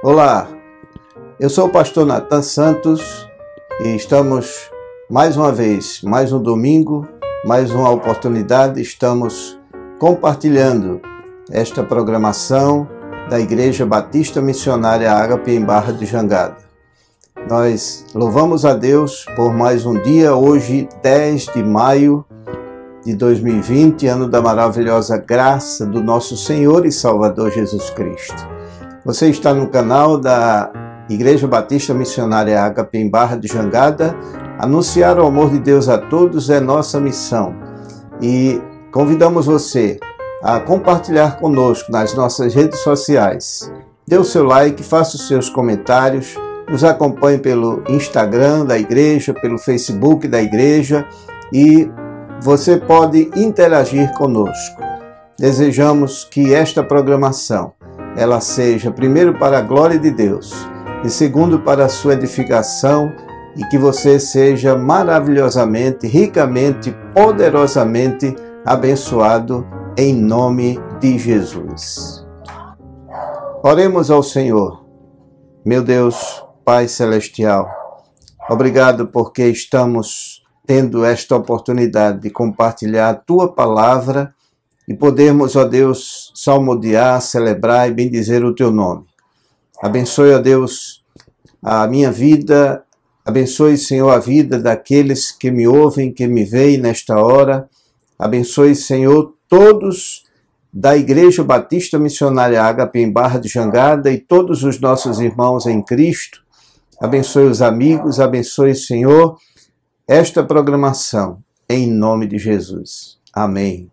Olá, eu sou o pastor Nathan Santos e estamos mais uma vez, mais um domingo, mais uma oportunidade, estamos compartilhando esta programação da Igreja Batista Missionária Ágape em Barra de Jangada. Nós louvamos a Deus por mais um dia, hoje 10 de maio de 2020, ano da maravilhosa graça do nosso Senhor e Salvador Jesus Cristo. Você está no canal da Igreja Batista Missionária Ágape em Barra de Jangada. Anunciar o amor de Deus a todos é nossa missão. E convidamos você a compartilhar conosco nas nossas redes sociais. Dê o seu like, faça os seus comentários, nos acompanhe pelo Instagram da igreja, pelo Facebook da igreja e você pode interagir conosco. Desejamos que esta programação ela seja, primeiro, para a glória de Deus e segundo, para a sua edificação e que você seja maravilhosamente, ricamente, poderosamente abençoado em nome de Jesus. Oremos ao Senhor. Meu Deus, Pai Celestial, obrigado porque estamos tendo esta oportunidade de compartilhar a Tua Palavra e podemos, ó Deus, salmodiar, celebrar e bendizer o Teu nome. Abençoe, ó Deus, a minha vida, abençoe, Senhor, a vida daqueles que me ouvem, que me veem nesta hora. Abençoe, Senhor, todos da Igreja Batista Missionária Ágape em Barra de Jangada e todos os nossos irmãos em Cristo. Abençoe os amigos, abençoe, Senhor, esta programação, em nome de Jesus. Amém.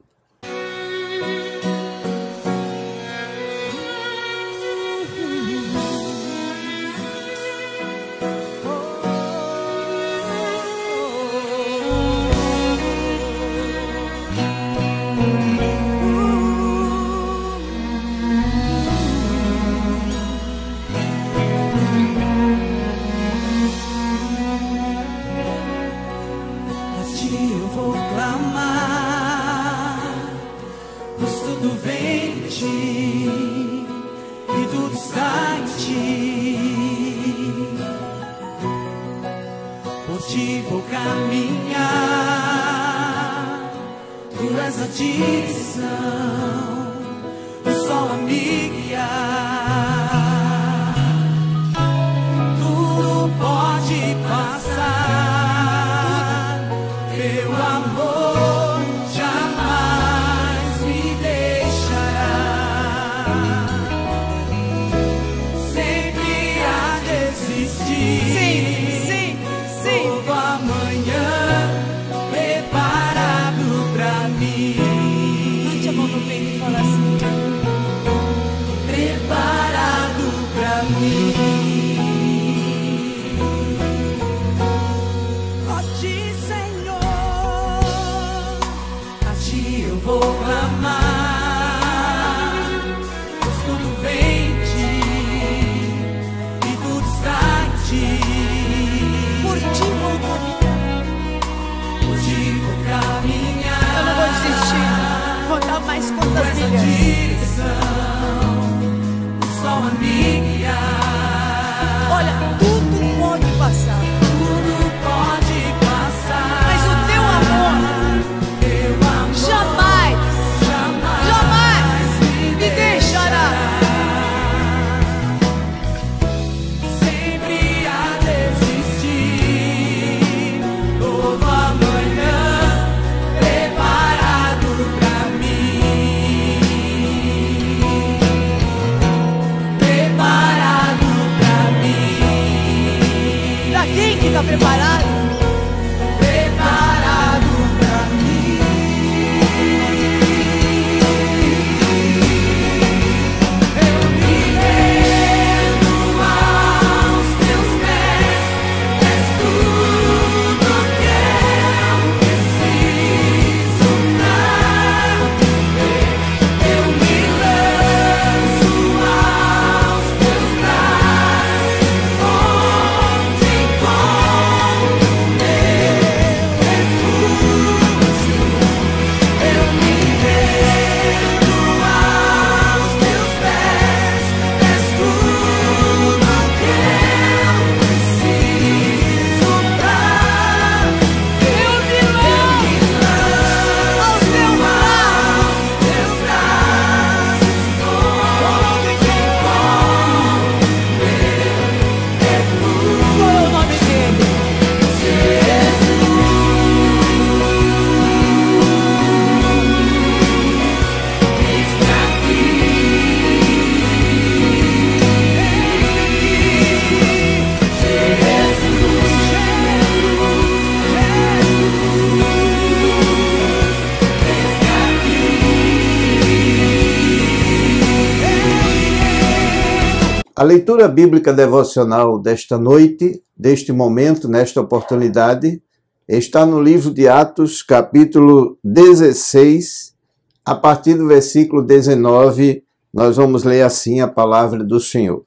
A leitura bíblica devocional desta noite, deste momento, nesta oportunidade, está no livro de Atos, capítulo 16, a partir do versículo 19, nós vamos ler assim a palavra do Senhor.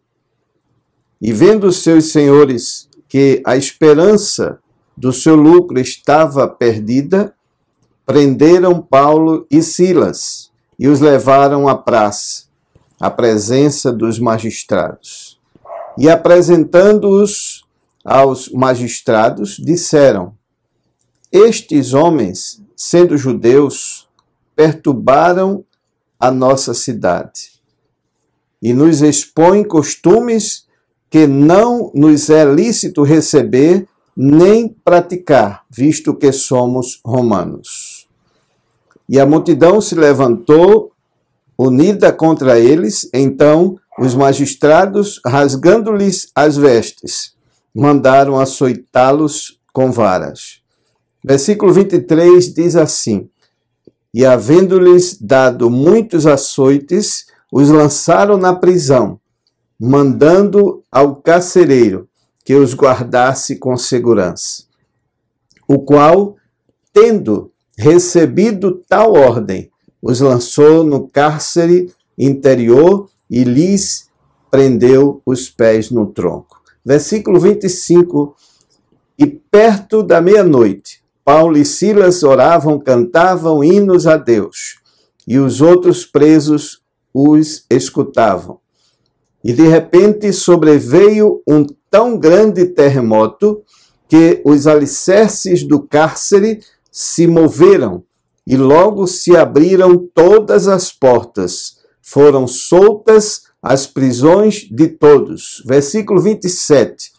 E vendo os seus senhores que a esperança do seu lucro estava perdida, prenderam Paulo e Silas e os levaram à praça, à presença dos magistrados. E apresentando-os aos magistrados, disseram: Estes homens, sendo judeus, perturbaram a nossa cidade e nos expõem costumes que não nos é lícito receber nem praticar, visto que somos romanos. E a multidão se levantou, unida contra eles. Então os magistrados, rasgando-lhes as vestes, mandaram açoitá-los com varas. Versículo 23 diz assim: E havendo-lhes dado muitos açoites, os lançaram na prisão, mandando ao carcereiro que os guardasse com segurança. O qual, tendo recebido tal ordem, os lançou no cárcere interior e lhes prendeu os pés no tronco. Versículo 25. E perto da meia-noite, Paulo e Silas oravam, cantavam hinos a Deus, e os outros presos os escutavam. E de repente sobreveio um tão grande terremoto que os alicerces do cárcere se moveram e logo se abriram todas as portas. Foram soltas as prisões de todos. Versículo 27,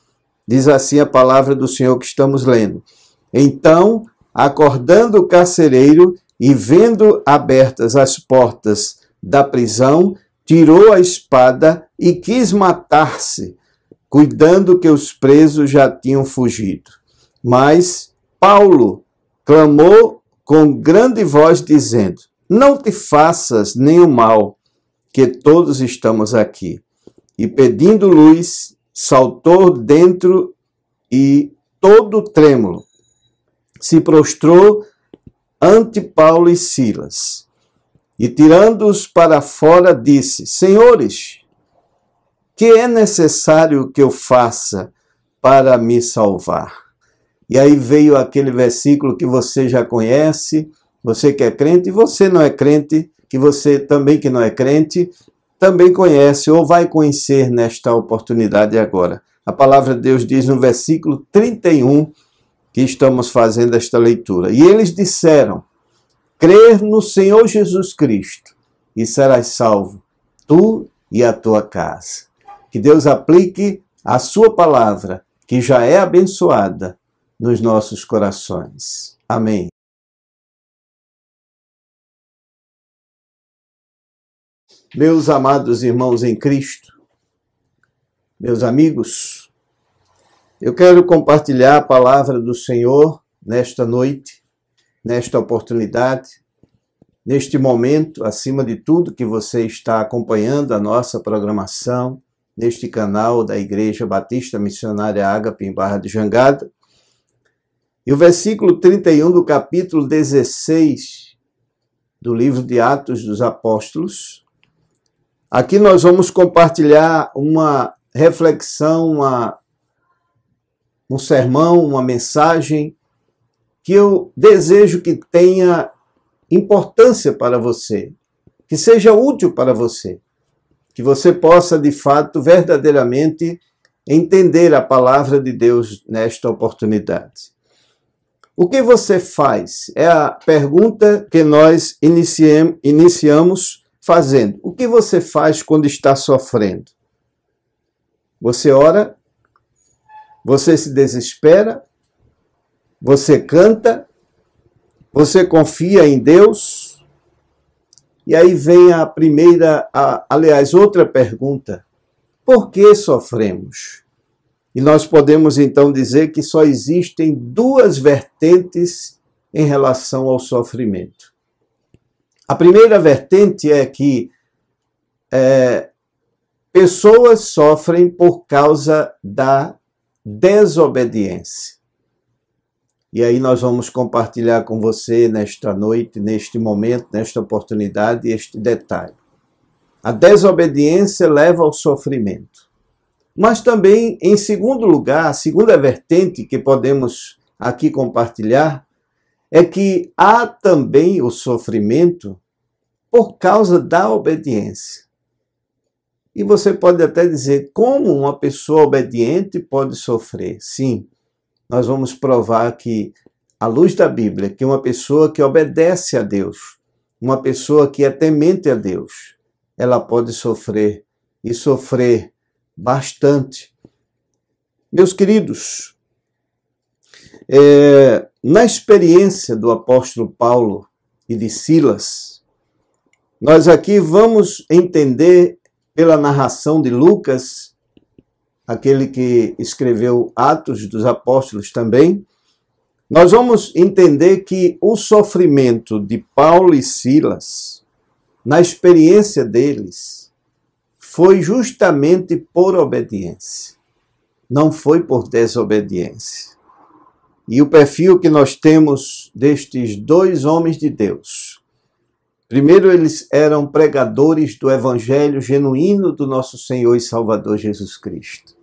diz assim a palavra do Senhor que estamos lendo. Então, acordando o carcereiro e vendo abertas as portas da prisão, tirou a espada e quis matar-se, cuidando que os presos já tinham fugido. Mas Paulo clamou com grande voz, dizendo: Não te faças nenhum mal, que todos estamos aqui. E pedindo luz, saltou dentro e, todo trêmulo, se prostrou ante Paulo e Silas. E tirando-os para fora, disse: Senhores, que é necessário que eu faça para me salvar? E aí veio aquele versículo que você já conhece, você que é crente, e você não é crente, que você também que não é crente, também conhece ou vai conhecer nesta oportunidade agora. A palavra de Deus diz no versículo 31 que estamos fazendo esta leitura. E eles disseram: Crer no Senhor Jesus Cristo e serás salvo, tu e a tua casa. Que Deus aplique a sua palavra, que já é abençoada, nos nossos corações. Amém. Meus amados irmãos em Cristo, meus amigos, eu quero compartilhar a palavra do Senhor nesta noite, nesta oportunidade, neste momento, acima de tudo que você está acompanhando a nossa programação, neste canal da Igreja Batista Missionária Ágape em Barra de Jangada. E o versículo 31 do capítulo 16 do livro de Atos dos Apóstolos, aqui nós vamos compartilhar uma reflexão, um sermão, uma mensagem que eu desejo que tenha importância para você, que seja útil para você, que você possa, de fato, verdadeiramente entender a palavra de Deus nesta oportunidade. O que você faz? É a pergunta que nós iniciamos fazendo. O que você faz quando está sofrendo? Você ora? Você se desespera? Você canta? Você confia em Deus? E aí vem a primeira, aliás, outra pergunta. Por que sofremos? E nós podemos então dizer que só existem duas vertentes em relação ao sofrimento. A primeira vertente é que pessoas sofrem por causa da desobediência. E aí nós vamos compartilhar com você nesta noite, neste momento, nesta oportunidade, este detalhe. A desobediência leva ao sofrimento. Mas também, em segundo lugar, a segunda vertente que podemos aqui compartilhar é que há também o sofrimento por causa da obediência. E você pode até dizer, como uma pessoa obediente pode sofrer? Sim, nós vamos provar que, à luz da Bíblia, que uma pessoa que obedece a Deus, uma pessoa que é temente a Deus, ela pode sofrer, e sofrer bastante. Meus queridos, na experiência do apóstolo Paulo e de Silas, nós aqui vamos entender pela narração de Lucas, aquele que escreveu Atos dos Apóstolos também, nós vamos entender que o sofrimento de Paulo e Silas, na experiência deles, foi justamente por obediência, não foi por desobediência. E o perfil que nós temos destes dois homens de Deus, primeiro, eles eram pregadores do evangelho genuíno do nosso Senhor e Salvador Jesus Cristo.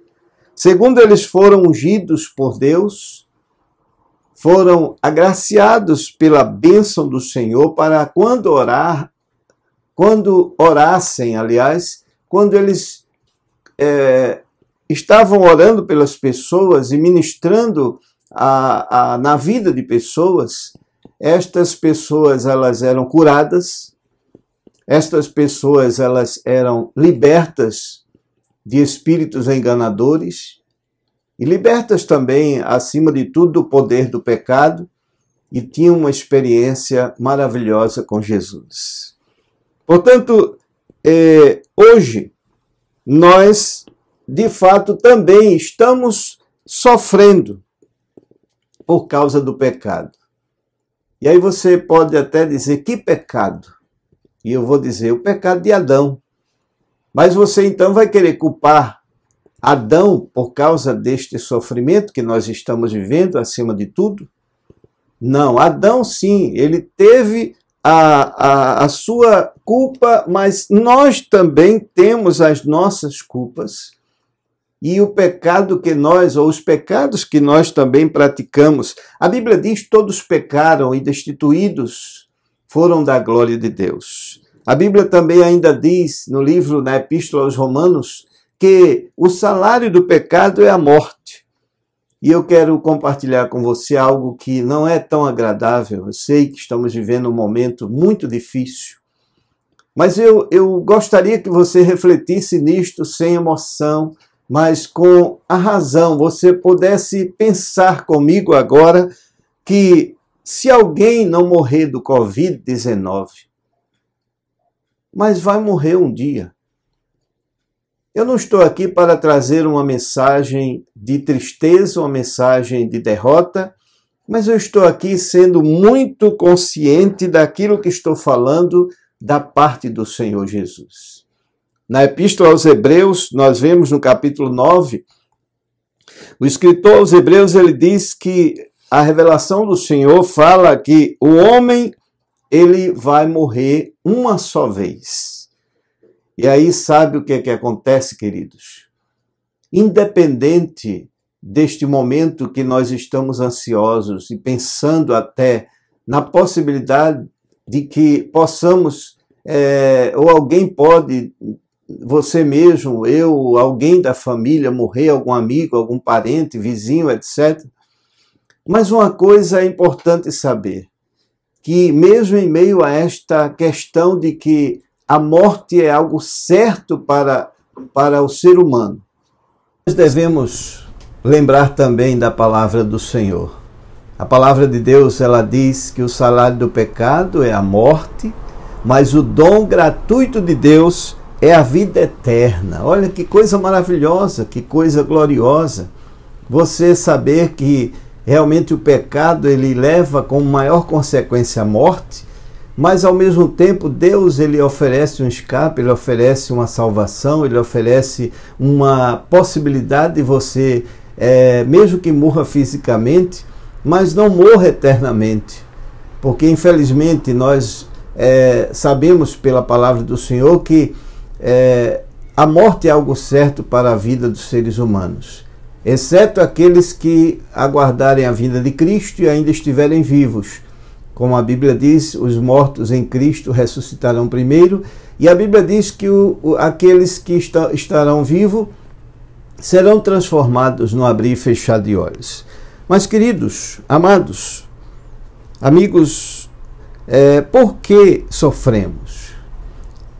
Segundo, eles foram ungidos por Deus, foram agraciados pela bênção do Senhor para quando orassem, quando eles estavam orando pelas pessoas e ministrando na vida de pessoas, estas pessoas elas eram curadas, estas pessoas elas eram libertas de espíritos enganadores e libertas também, acima de tudo, do poder do pecado, e tinham uma experiência maravilhosa com Jesus. Portanto, hoje, nós, de fato, também estamos sofrendo por causa do pecado. E aí você pode até dizer, que pecado? E eu vou dizer, o pecado de Adão. Mas você então vai querer culpar Adão por causa deste sofrimento que nós estamos vivendo, acima de tudo? Não, Adão sim, ele teve a sua culpa, mas nós também temos as nossas culpas. E o pecado que nós, ou os pecados que nós também praticamos, a Bíblia diz, todos pecaram e destituídos foram da glória de Deus. A Bíblia também ainda diz, no livro, na Epístola aos Romanos, que o salário do pecado é a morte. E eu quero compartilhar com você algo que não é tão agradável. Eu sei que estamos vivendo um momento muito difícil, mas eu gostaria que você refletisse nisto sem emoção, mas com a razão, você pudesse pensar comigo agora que se alguém não morrer do Covid-19, mas vai morrer um dia. Eu não estou aqui para trazer uma mensagem de tristeza, uma mensagem de derrota, mas eu estou aqui sendo muito consciente daquilo que estou falando da parte do Senhor Jesus. Na Epístola aos Hebreus, nós vemos no capítulo 9, o escritor aos Hebreus, ele diz que a revelação do Senhor fala que o homem, ele vai morrer uma só vez. E aí sabe o que é que acontece, queridos? Independente deste momento que nós estamos ansiosos e pensando até na possibilidade de que possamos, ou alguém pode, você mesmo, eu, alguém da família morrer, algum amigo, algum parente, vizinho, etc. Mas uma coisa é importante saber, que mesmo em meio a esta questão de que a morte é algo certo para o ser humano, nós devemos lembrar também da palavra do Senhor. A palavra de Deus, ela diz que o salário do pecado é a morte, mas o dom gratuito de Deus é a vida eterna. Olha que coisa maravilhosa, que coisa gloriosa. Você saber que realmente o pecado ele leva como maior consequência a morte, mas ao mesmo tempo Deus ele oferece um escape, ele oferece uma salvação, ele oferece uma possibilidade de você, mesmo que morra fisicamente, mas não morra eternamente, porque infelizmente nós sabemos pela palavra do Senhor que a morte é algo certo para a vida dos seres humanos, exceto aqueles que aguardarem a vinda de Cristo e ainda estiverem vivos. Como a Bíblia diz, os mortos em Cristo ressuscitarão primeiro, e a Bíblia diz que aqueles que estarão vivos serão transformados no abrir e fechar de olhos. Mas, queridos, amados, amigos, por que sofremos?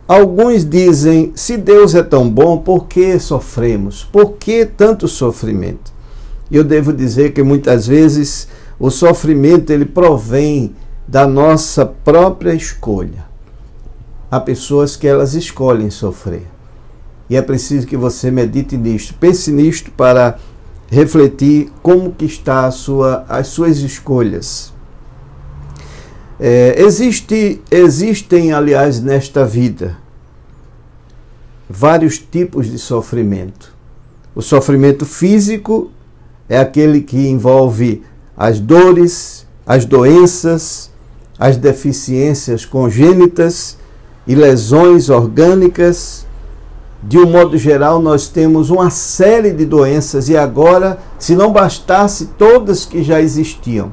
Alguns dizem, se Deus é tão bom, por que sofremos? Por que tanto sofrimento? E eu devo dizer que muitas vezes o sofrimento ele provém da nossa própria escolha. Há pessoas que elas escolhem sofrer. E é preciso que você medite nisto, pense nisto para refletir como que está as suas escolhas. Existem, aliás, nesta vida, vários tipos de sofrimento. O sofrimento físico é aquele que envolve as dores, as doenças, as deficiências congênitas e lesões orgânicas. De um modo geral, nós temos uma série de doenças e agora, se não bastasse todas que já existiam,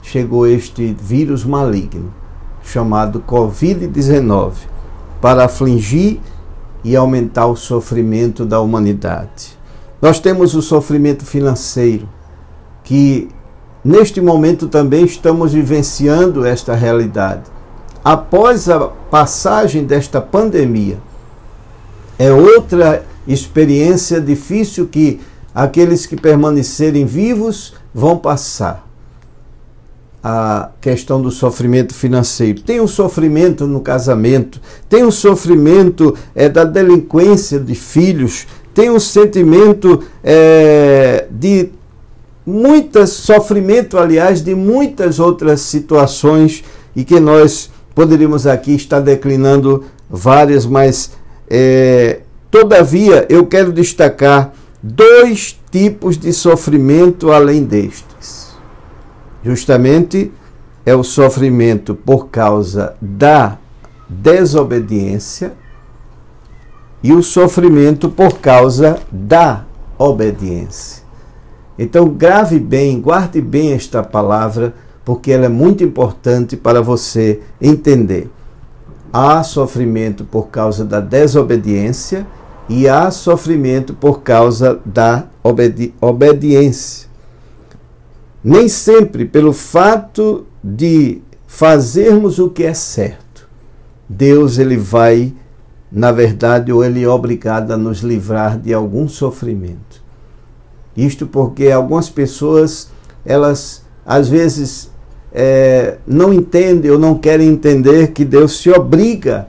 chegou este vírus maligno, chamado Covid-19, para afligir e aumentar o sofrimento da humanidade. Nós temos o sofrimento financeiro, que neste momento também estamos vivenciando esta realidade. Após a passagem desta pandemia, é outra experiência difícil que aqueles que permanecerem vivos vão passar. A questão do sofrimento financeiro. Tem um sofrimento no casamento, tem um sofrimento da delinquência de filhos, tem um sentimento de sofrimento, aliás, de muitas outras situações e que nós poderíamos aqui estar declinando várias, mas todavia eu quero destacar 2 tipos de sofrimento além destes. Justamente é o sofrimento por causa da desobediência e o sofrimento por causa da obediência. Então grave bem, guarde bem esta palavra, porque ela é muito importante para você entender. Há sofrimento por causa da desobediência e há sofrimento por causa da obediência. Nem sempre pelo fato de fazermos o que é certo, Deus ele vai, na verdade, ou ele é obrigado a nos livrar de algum sofrimento. Isto porque algumas pessoas, elas às vezes não entendem ou não querem entender que Deus se obriga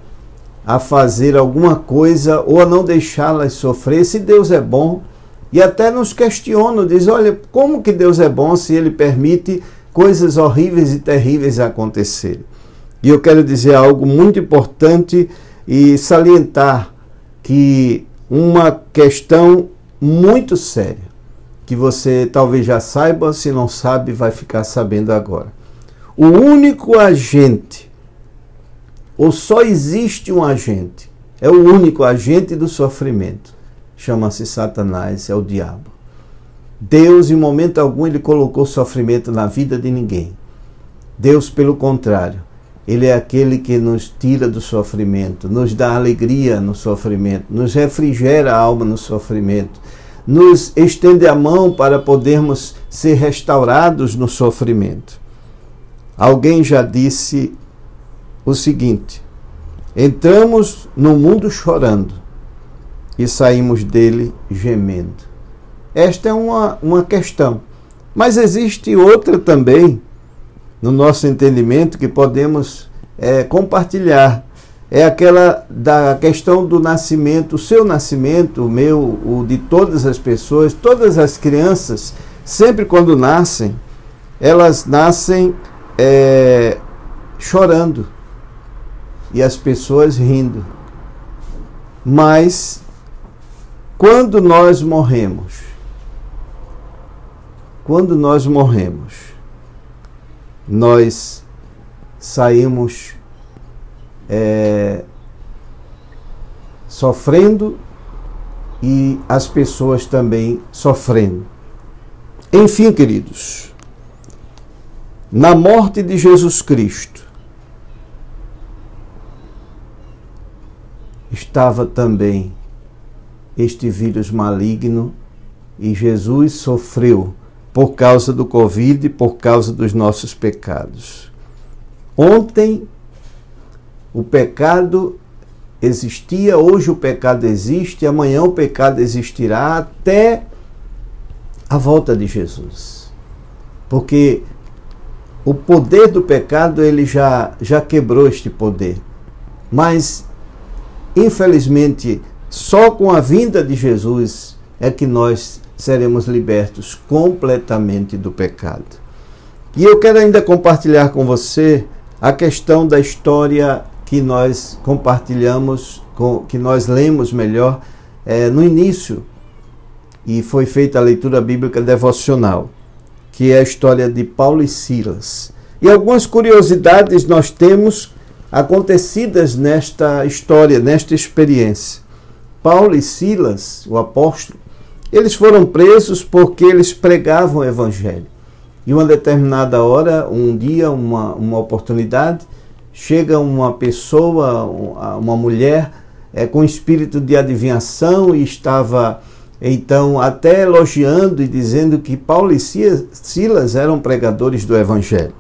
a fazer alguma coisa ou a não deixá-las sofrer. Se Deus é bom, e até nos questionam, diz, olha, como que Deus é bom se Ele permite coisas horríveis e terríveis acontecerem? E eu quero dizer algo muito importante e salientar que uma questão muito séria, que você talvez já saiba, se não sabe, vai ficar sabendo agora. O único agente, ou só existe um agente, é o único agente do sofrimento, chama-se Satanás, é o diabo. Deus, em momento algum, ele colocou sofrimento na vida de ninguém. Deus, pelo contrário, ele é aquele que nos tira do sofrimento, nos dá alegria no sofrimento, nos refrigera a alma no sofrimento, nos estende a mão para podermos ser restaurados no sofrimento. Alguém já disse o seguinte: entramos no mundo chorando e saímos dele gemendo. Esta é uma questão. Mas existe outra também, no nosso entendimento, que podemos compartilhar. É aquela da questão do nascimento, o seu nascimento, o meu, o de todas as pessoas, todas as crianças, sempre quando nascem, elas nascem chorando. e as pessoas rindo. Mas quando nós morremos, nós saímos sofrendo e as pessoas também sofrendo. Enfim, queridos, na morte de Jesus Cristo estava também este vírus maligno e Jesus sofreu por causa do Covid, por causa dos nossos pecados. Ontem o pecado existia, hoje o pecado existe, amanhã o pecado existirá até a volta de Jesus. Porque o poder do pecado, ele já quebrou este poder. Mas, infelizmente, só com a vinda de Jesus é que nós seremos libertos completamente do pecado. E eu quero ainda compartilhar com você a questão da história que nós compartilhamos, que nós lemos melhor, no início, e foi feita a leitura bíblica devocional, que é a história de Paulo e Silas. E algumas curiosidades nós temos acontecidas nesta história, nesta experiência. Paulo e Silas, o apóstolo, eles foram presos porque eles pregavam o evangelho. E uma determinada hora, um dia, uma oportunidade, chega uma pessoa, uma mulher, com espírito de adivinhação e estava então até elogiando e dizendo que Paulo e Silas eram pregadores do evangelho.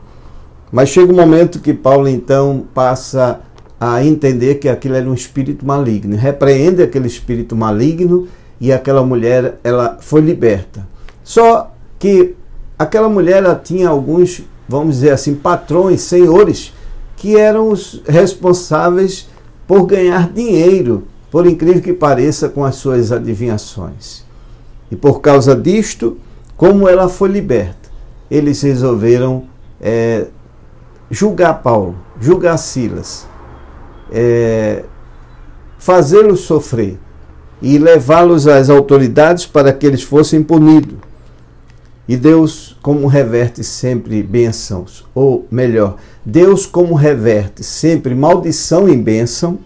Mas chega um momento que Paulo então passa a entender que aquilo era um espírito maligno, repreende aquele espírito maligno e aquela mulher, ela foi liberta. Só que aquela mulher, ela tinha alguns, vamos dizer assim, patrões, senhores, que eram os responsáveis por ganhar dinheiro, por incrível que pareça, com as suas adivinhações. E por causa disto, como ela foi liberta, eles resolveram julgar Paulo, julgar Silas, fazê-los sofrer e levá-los às autoridades para que eles fossem punidos. E Deus, como reverte sempre bênçãos, ou melhor, Deus como reverte sempre maldição em bênção,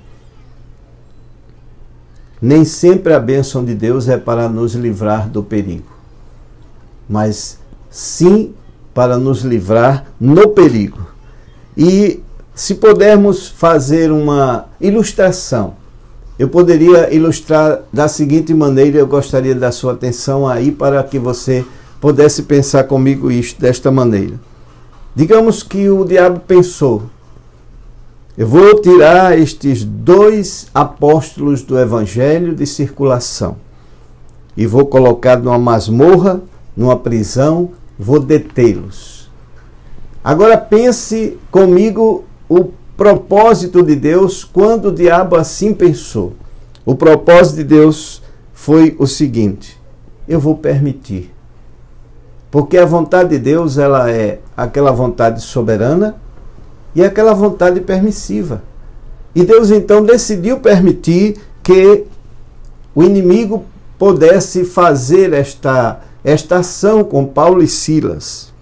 nem sempre a bênção de Deus é para nos livrar do perigo, mas sim para nos livrar no perigo. E se pudermos fazer uma ilustração, eu poderia ilustrar da seguinte maneira, eu gostaria da sua atenção aí para que você pudesse pensar comigo isto desta maneira. Digamos que o diabo pensou: eu vou tirar estes 2 apóstolos do evangelho de circulação e vou colocar numa masmorra, numa prisão, vou detê-los. Agora pense comigo o propósito de Deus quando o diabo assim pensou. O propósito de Deus foi o seguinte: eu vou permitir. Porque a vontade de Deus, ela é aquela vontade soberana e aquela vontade permissiva. E Deus então decidiu permitir que o inimigo pudesse fazer esta ação com Paulo e Silas.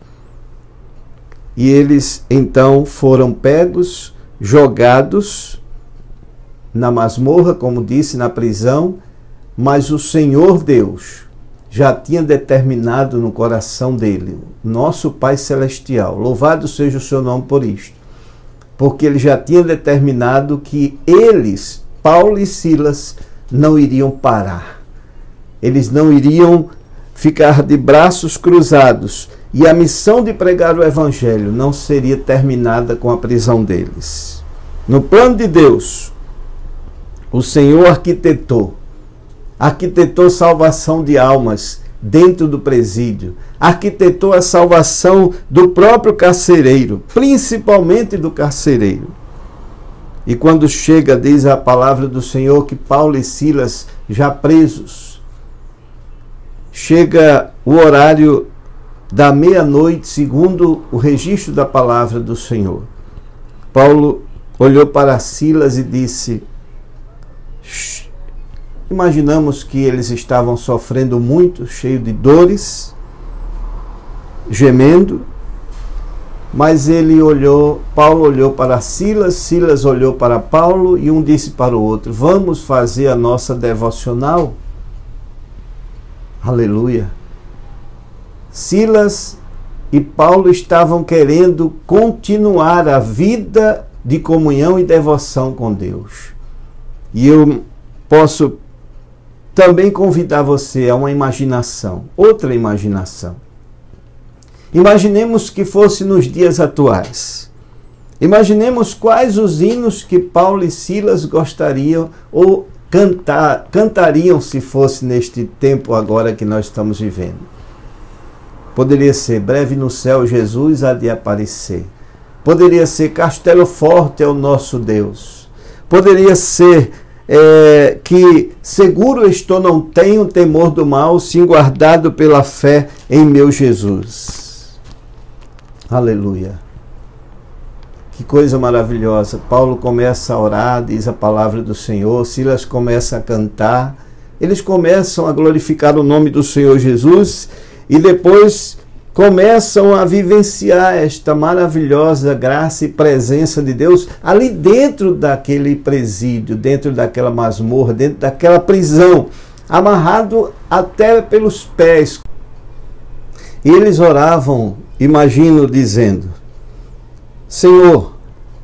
E eles então foram pegos, jogados na masmorra, como disse, na prisão, mas o Senhor Deus já tinha determinado no coração dele, nosso Pai Celestial, louvado seja o seu nome por isto, porque ele já tinha determinado que eles, Paulo e Silas, não iriam parar. Eles não iriam ficar de braços cruzados e a missão de pregar o evangelho não seria terminada com a prisão deles. No plano de Deus, o Senhor arquitetou salvação de almas dentro do presídio, arquitetou a salvação do próprio carcereiro, principalmente do carcereiro. E quando chega, diz a palavra do Senhor, que Paulo e Silas, já presos, chega o horário da meia-noite, segundo o registro da palavra do Senhor. olhou para Silas e disse: imaginamos que eles estavam sofrendo muito, cheios de dores, gemendo, mas Paulo olhou para Silas, Silas olhou para Paulo e um disse para o outro: vamos fazer a nossa devocional? Aleluia! Silas e Paulo estavam querendo continuar a vida de comunhão e devoção com Deus. E eu posso também convidar você a uma imaginação, outra imaginação. Imaginemos que fosse nos dias atuais. Imaginemos quais os hinos que Paulo e Silas gostariam ou cantariam se fosse neste tempo agora que nós estamos vivendo. Poderia ser breve no céu Jesus há de aparecer. Poderia ser Castelo Forte é o nosso Deus. Poderia ser que seguro estou, não tenho temor do mal, sim guardado pela fé em meu Jesus. Aleluia. Que coisa maravilhosa. Paulo começa a orar, diz a palavra do Senhor. Silas começa a cantar. Eles começam a glorificar o nome do Senhor Jesus e depois começam a vivenciar esta maravilhosa graça e presença de Deus ali dentro daquele presídio, dentro daquela masmorra, dentro daquela prisão, amarrado até pelos pés. E eles oravam, imagino, dizendo: Senhor,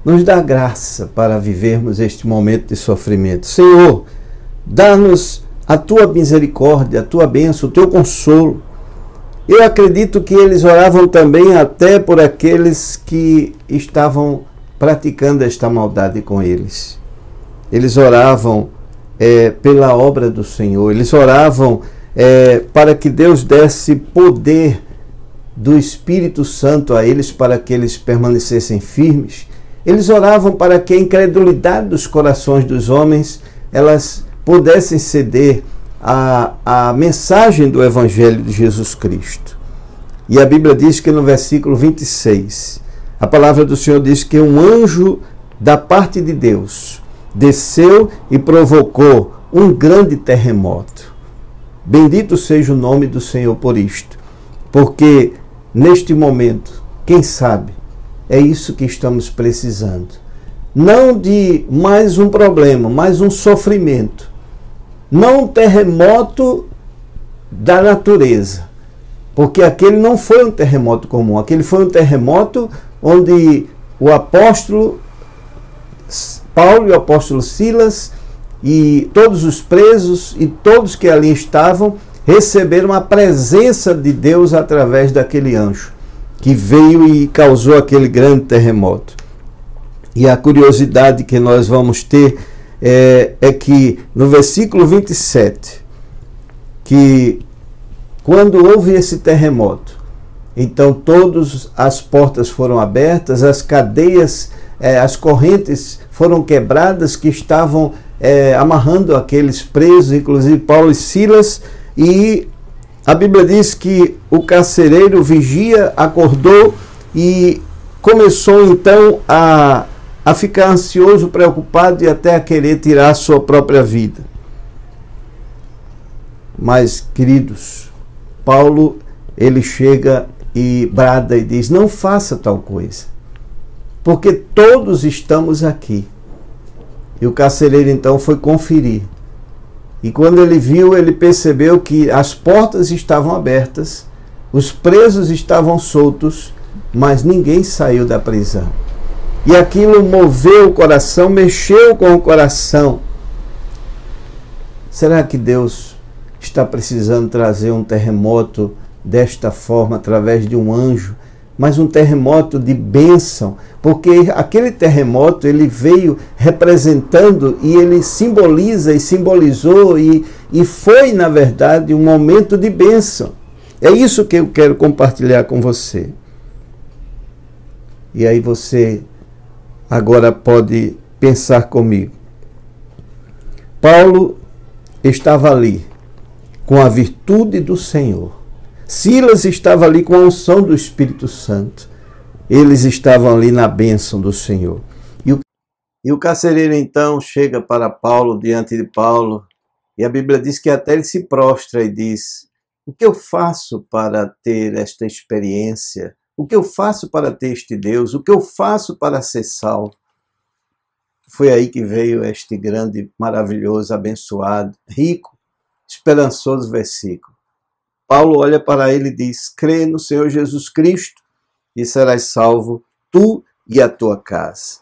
nos dá graça para vivermos este momento de sofrimento. Senhor, dá-nos a tua misericórdia, a tua bênção, o teu consolo. Eu acredito que eles oravam também até por aqueles que estavam praticando esta maldade com eles. Eles oravam pela obra do Senhor. Eles oravam para que Deus desse poder do Espírito Santo a eles para que eles permanecessem firmes. Eles oravam para que a incredulidade dos corações dos homens elas pudessem ceder a mensagem do Evangelho de Jesus Cristo. E a Bíblia diz que no versículo 26, a palavra do Senhor diz que um anjo da parte de Deus desceu e provocou um grande terremoto. Bendito seja o nome do Senhor por isto, porque neste momento, quem sabe, é isso que estamos precisando. Não de mais um problema, mais um sofrimento. Não um terremoto da natureza, porque aquele não foi um terremoto comum, aquele foi um terremoto onde o apóstolo Paulo e o apóstolo Silas e todos os presos e todos que ali estavam receberam a presença de Deus através daquele anjo que veio e causou aquele grande terremoto. E a curiosidade que nós vamos ter é que no versículo 27, que quando houve esse terremoto, então todas as portas foram abertas, as cadeias, as correntes foram quebradas que estavam amarrando aqueles presos, inclusive Paulo e Silas, e a Bíblia diz que o carcereiro, o vigia, acordou e começou então a ficar ansioso, preocupado e até a querer tirar a sua própria vida. Mas, queridos, Paulo, ele chega e brada e diz: não faça tal coisa, porque todos estamos aqui. E o carcereiro então foi conferir. E quando ele viu, ele percebeu que as portas estavam abertas, os presos estavam soltos, mas ninguém saiu da prisão. E aquilo moveu o coração, mexeu com o coração. Será que Deus está precisando trazer um terremoto desta forma, através de um anjo, mas um terremoto de bênção? Porque aquele terremoto, ele veio representando e ele simboliza e simbolizou e foi, na verdade, um momento de bênção. É isso que eu quero compartilhar com você. E aí você agora pode pensar comigo. Paulo estava ali com a virtude do Senhor. Silas estava ali com a unção do Espírito Santo. Eles estavam ali na bênção do Senhor. E o carcereiro então chega para Paulo, diante de Paulo, e a Bíblia diz que até ele se prostra e diz: o que eu faço para ter esta experiência? O que eu faço para ter este Deus? O que eu faço para ser salvo? Foi aí que veio este grande, maravilhoso, abençoado, rico, esperançoso versículo. Paulo olha para ele e diz: crê no Senhor Jesus Cristo e serás salvo, tu e a tua casa.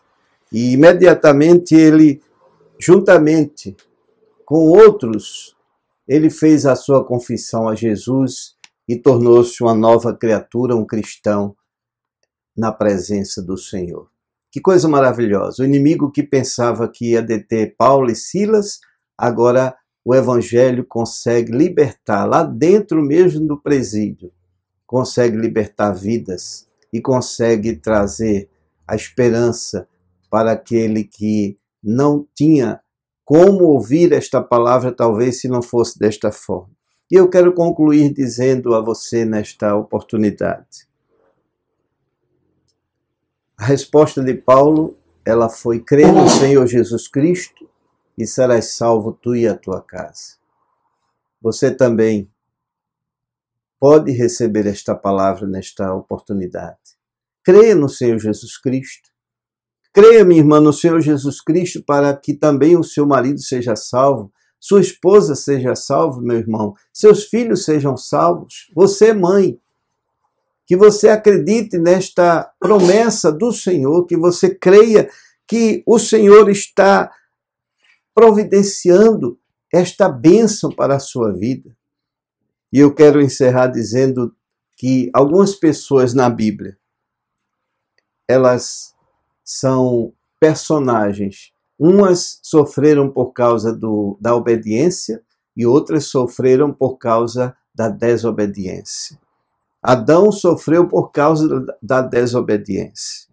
E imediatamente ele, juntamente com outros, ele fez a sua confissão a Jesus e tornou-se uma nova criatura, um cristão na presença do Senhor. Que coisa maravilhosa! O inimigo que pensava que ia deter Paulo e Silas, agora o Evangelho consegue libertar, lá dentro mesmo do presídio, consegue libertar vidas e consegue trazer a esperança para aquele que não tinha como ouvir esta palavra, talvez se não fosse desta forma. E eu quero concluir dizendo a você nesta oportunidade. A resposta de Paulo, ela foi: crê no Senhor Jesus Cristo e serás salvo tu e a tua casa. Você também pode receber esta palavra nesta oportunidade. Creia no Senhor Jesus Cristo. Creia, minha irmã, no Senhor Jesus Cristo para que também o seu marido seja salvo, sua esposa seja salva, meu irmão, seus filhos sejam salvos. Você, mãe, que você acredite nesta promessa do Senhor, que você creia que o Senhor está providenciando esta bênção para a sua vida. E eu quero encerrar dizendo que algumas pessoas na Bíblia, elas são personagens. Umas sofreram por causa da obediência e outras sofreram por causa da desobediência. Adão sofreu por causa da desobediência.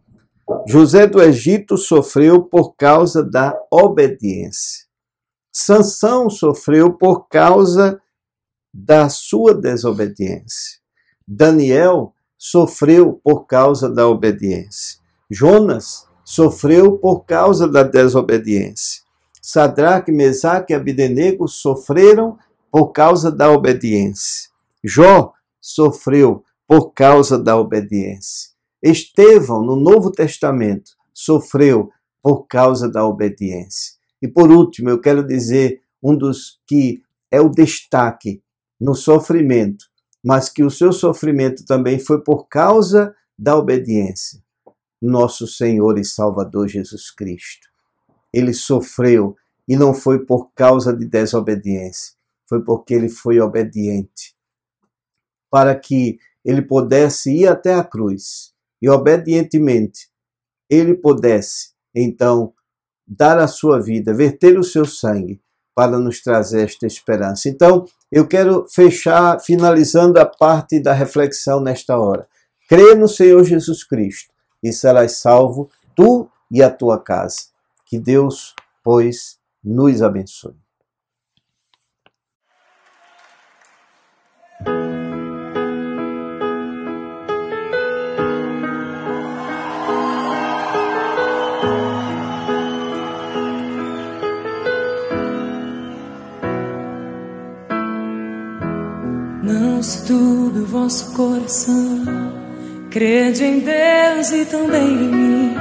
José do Egito sofreu por causa da obediência. Sansão sofreu por causa da sua desobediência. Daniel sofreu por causa da obediência. Jonas sofreu por causa da desobediência. Sadraque, Mesaque e Abdenego sofreram por causa da obediência. Jó sofreu por causa da obediência. Estevão, no Novo Testamento, sofreu por causa da obediência. E por último, eu quero dizer um dos que é o destaque no sofrimento, mas que o seu sofrimento também foi por causa da obediência. Nosso Senhor e Salvador Jesus Cristo. Ele sofreu e não foi por causa de desobediência, foi porque ele foi obediente, para que ele pudesse ir até a cruz e obedientemente ele pudesse, então, dar a sua vida, verter o seu sangue para nos trazer esta esperança. Então, eu quero fechar, finalizando a parte da reflexão nesta hora. Crê no Senhor Jesus Cristo e serás salvo, tu e a tua casa. Que Deus, pois, nos abençoe. Não se turbe o vosso coração, crede em Deus e também em mim.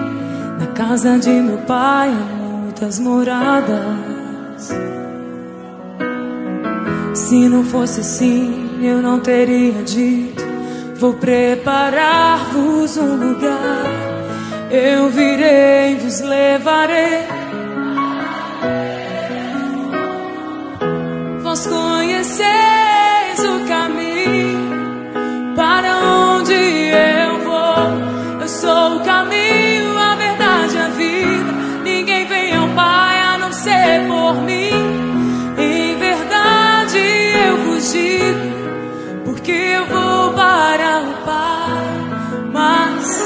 Na casa de meu pai há muitas moradas. Se não fosse assim, eu não teria dito: vou preparar-vos um lugar. Eu virei e vos levarei. Vós conheceis o caminho para onde eu vou. Eu sou o caminho, a verdade e a vida. Ninguém vem ao Pai a não ser por mim. Em verdade eu vos digo, porque eu vou para o Pai. Mas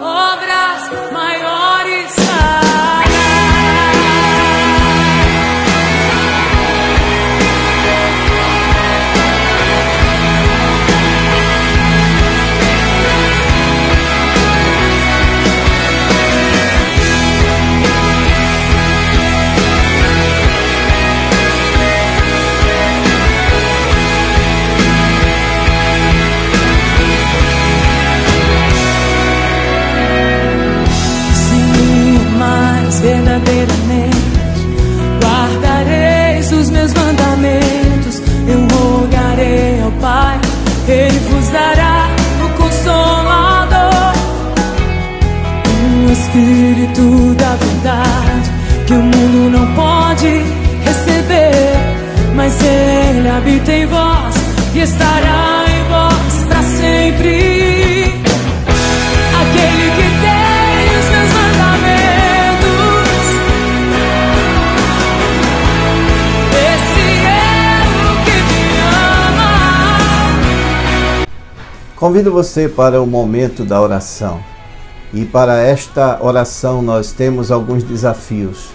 obras maiores Espírito da verdade, que o mundo não pode receber, mas Ele habita em vós e estará em vós para sempre. Aquele que tem os meus mandamentos, esse é o que me ama. Convido você para o momento da oração. E para esta oração nós temos alguns desafios.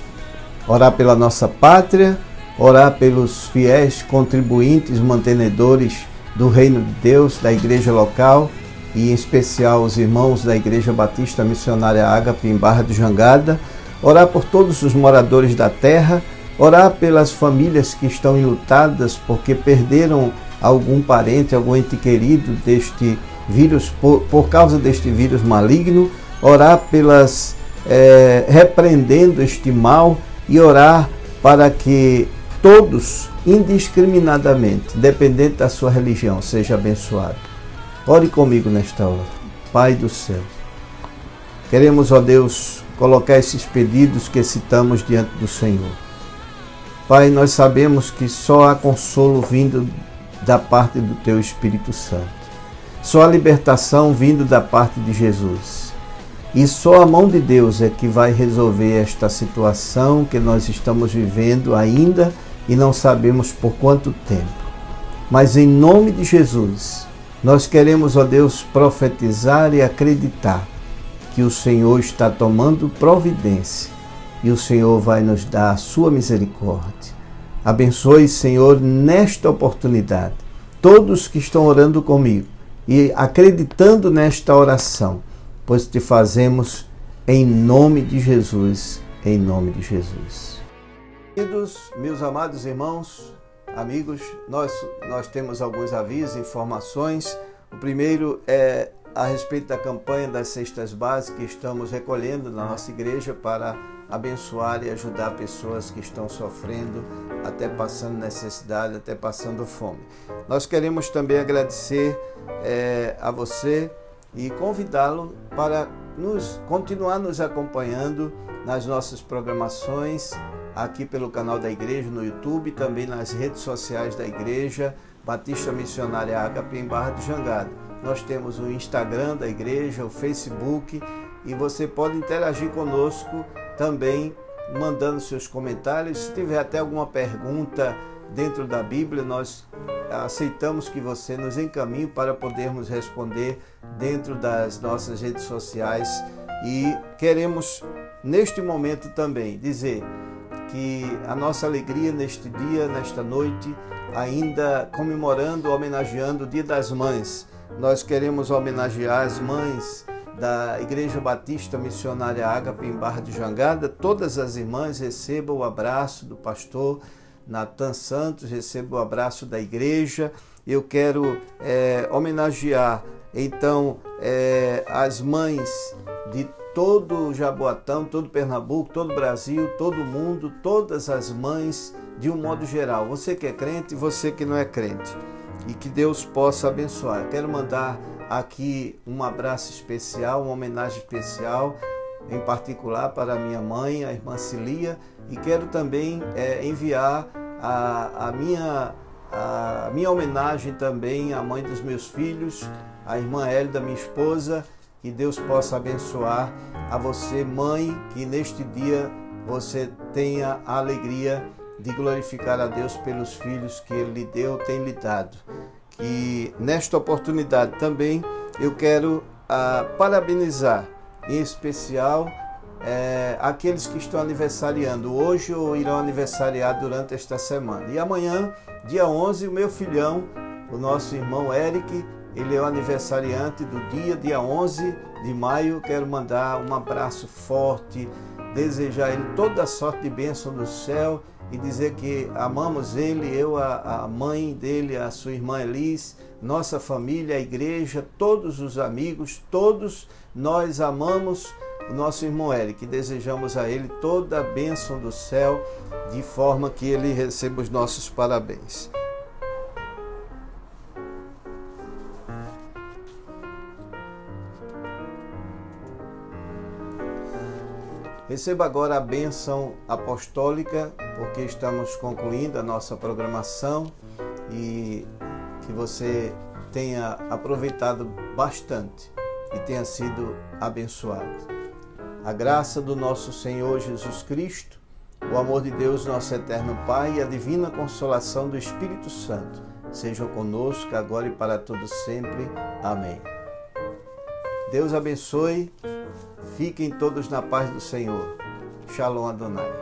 Orar pela nossa pátria, orar pelos fiéis contribuintes, mantenedores do Reino de Deus, da igreja local, e em especial os irmãos da Igreja Batista Missionária Ágape em Barra do Jangada, orar por todos os moradores da terra, orar pelas famílias que estão enlutadas porque perderam algum parente, algum ente querido deste vírus, por causa deste vírus maligno, orar pelas, repreendendo este mal e orar para que todos, indiscriminadamente, independente da sua religião, seja abençoado. Ore comigo nesta hora. Pai do céu, queremos, ó Deus, colocar esses pedidos que citamos diante do Senhor. Pai, nós sabemos que só há consolo vindo da parte do Teu Espírito Santo. Só há libertação vindo da parte de Jesus. E só a mão de Deus é que vai resolver esta situação que nós estamos vivendo ainda e não sabemos por quanto tempo. Mas em nome de Jesus, nós queremos, ó Deus, profetizar e acreditar que o Senhor está tomando providência e o Senhor vai nos dar a sua misericórdia. Abençoe, Senhor, nesta oportunidade, todos que estão orando comigo e acreditando nesta oração, pois te fazemos em nome de Jesus, em nome de Jesus. Queridos, meus amados irmãos, amigos, nós temos alguns avisos, informações. O primeiro é a respeito da campanha das cestas básicas que estamos recolhendo na nossa igreja para abençoar e ajudar pessoas que estão sofrendo, até passando necessidade, até passando fome. Nós queremos também agradecer a você e convidá-lo para continuar nos acompanhando nas nossas programações, aqui pelo canal da igreja no YouTube, também nas redes sociais da igreja Batista Missionária Ágape em Barra do Jangada. Nós temos o Instagram da igreja, o Facebook, e você pode interagir conosco também mandando seus comentários. Se tiver até alguma pergunta dentro da Bíblia, nós aceitamos que você nos encaminhe para podermos responder dentro das nossas redes sociais. E queremos, neste momento também, dizer que a nossa alegria neste dia, nesta noite, ainda comemorando, homenageando o Dia das Mães. Nós queremos homenagear as mães da Igreja Batista Missionária Ágape em Barra de Jangada. Todas as irmãs recebam o abraço do pastor Natan Santos, recebam o abraço da igreja. Eu quero homenagear, então, as mães de todo o Jaboatão, todo o Pernambuco, todo o Brasil, todo o mundo, todas as mães de um modo geral. Você que é crente e você que não é crente. E que Deus possa abençoar. Eu quero mandar aqui um abraço especial, uma homenagem especial, em particular para a minha mãe, a irmã Cilia, e quero também enviar a minha homenagem também à mãe dos meus filhos, a irmã Hélida, minha esposa. Que Deus possa abençoar a você, mãe, que neste dia você tenha a alegria de glorificar a Deus pelos filhos que Ele lhe deu, tem lhe dado. E nesta oportunidade também eu quero parabenizar, em especial, aqueles que estão aniversariando hoje ou irão aniversariar durante esta semana. E amanhã, dia 11, o meu filhão, o nosso irmão Eric, ele é o aniversariante do dia 11 de maio. Quero mandar um abraço forte, desejar a ele toda a sorte de bênção do céu e dizer que amamos ele, eu, a mãe dele, a sua irmã Elis, nossa família, a igreja, todos os amigos, todos nós amamos o nosso irmão Eric. Desejamos a ele toda a bênção do céu, de forma que ele receba os nossos parabéns. Receba agora a bênção apostólica, porque estamos concluindo a nossa programação e que você tenha aproveitado bastante e tenha sido abençoado. A graça do nosso Senhor Jesus Cristo, o amor de Deus, nosso eterno Pai, e a divina consolação do Espírito Santo sejam conosco agora e para todo sempre. Amém. Deus abençoe. Fiquem todos na paz do Senhor. Shalom Adonai.